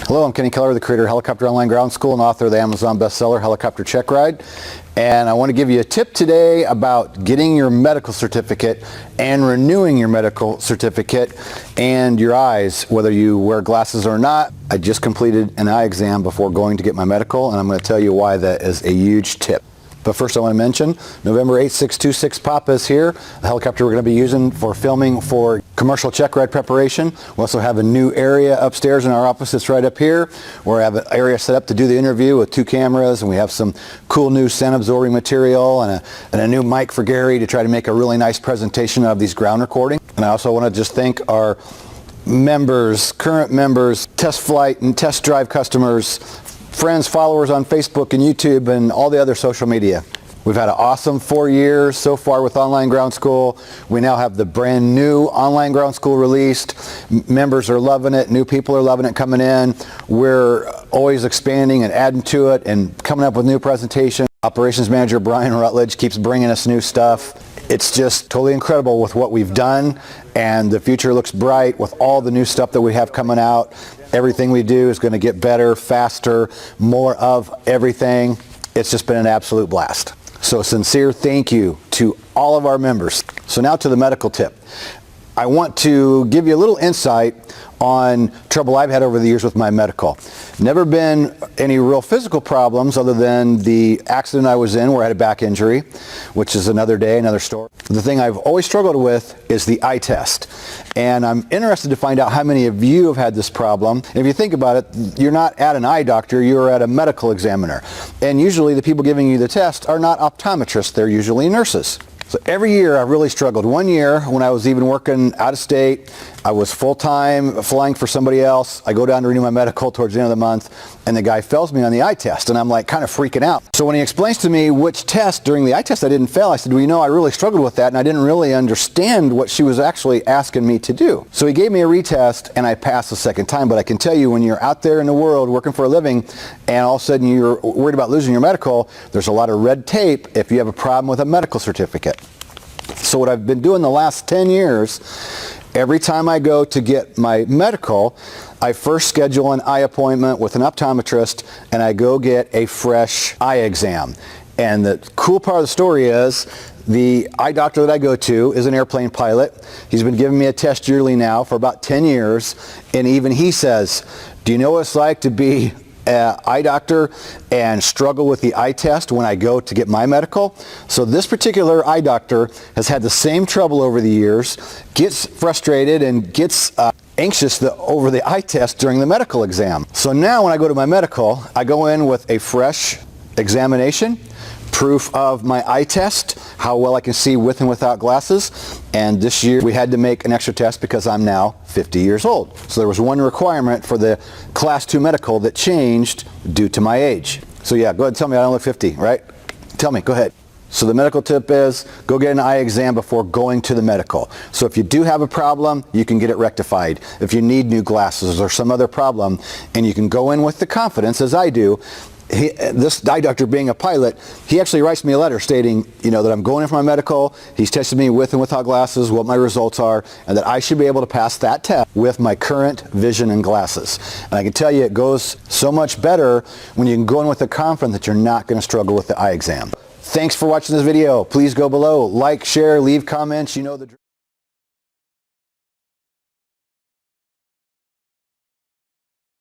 Hello, I'm Kenny Keller, the creator of Helicopter Online Ground School and author of the Amazon bestseller Helicopter Check Ride. And I want to give you a tip today about getting your medical certificate and renewing your medical certificate and your eyes, whether you wear glasses or not. I just completed an eye exam before going to get my medical, and I'm going to tell you why that is a huge tip. But first I want to mention, November 8626 Papa is here, the helicopter we're going to be using for filming for commercial check ride preparation. We also have a new area upstairs in our office that's right up here, where I have an area set up to do the interview with 2 cameras, and we have some cool new sound absorbing material and a new mic for Gary to try to make a really nice presentation of these ground recordings. And I also want to just thank our members, current members, test flight and test drive customers, friends, followers on Facebook and YouTube and all the other social media. We've had an awesome 4 years so far with Online Ground School. We now have the brand new Online Ground School released. Members are loving it. New people are loving it coming in. We're always expanding and adding to it and coming up with new presentations. Operations Manager Brian Rutledge keeps bringing us new stuff. It's just totally incredible with what we've done, and the future looks bright with all the new stuff that we have coming out. Everything we do is going to get better, faster, more of everything. It's just been an absolute blast. So sincere thank you to all of our members. So now to the medical tip. I want to give you a little insight on trouble I've had over the years with my medical. Never been any real physical problems other than the accident I was in where I had a back injury, which is another day, another story. The thing I've always struggled with is the eye test. And I'm interested to find out how many of you have had this problem. And if you think about it, you're not at an eye doctor, you're at a medical examiner. And usually the people giving you the test are not optometrists, they're usually nurses. So every year I've really struggled. One year when I was even working out of state, I was full-time flying for somebody else. I go down to renew my medical towards the end of the month, and the guy fails me on the eye test, and I'm like kind of freaking out. So when he explains to me which test during the eye test I didn't fail, I said, well, you know, I really struggled with that, and I didn't really understand what she was actually asking me to do. So he gave me a retest, and I passed the second time. But I can tell you, when you're out there in the world working for a living, and all of a sudden you're worried about losing your medical, there's a lot of red tape if you have a problem with a medical certificate. So what I've been doing the last 10 years, every time I go to get my medical, I first schedule an eye appointment with an optometrist, and I go get a fresh eye exam. And the cool part of the story is the eye doctor that I go to is an airplane pilot. He's been giving me a test yearly now for about 10 years, and even he says, do you know what it's like to be an eye doctor and struggle with the eye test when I go to get my medical? So this particular eye doctor has had the same trouble over the years, gets frustrated and gets anxious over the eye test during the medical exam. So now when I go to my medical, I go in with a fresh examination, proof of my eye test, how well I can see with and without glasses. And this year we had to make an extra test because I'm now 50 years old. So there was one requirement for the Class 2 medical that changed due to my age. So yeah, go ahead and tell me I don't look 50, right? Tell me, go ahead. So the medical tip is go get an eye exam before going to the medical. So if you do have a problem, you can get it rectified. If you need new glasses or some other problem, and you can go in with the confidence, as I do. This eye doctor, being a pilot, he actually writes me a letter stating, you know, that I'm going in for my medical, he's tested me with and without glasses, what my results are, and that I should be able to pass that test with my current vision and glasses. And I can tell you it goes so much better when you can go in with the confidence that you're not going to struggle with the eye exam. Thanks for watching this video. Please go below, like, share, leave comments. You know the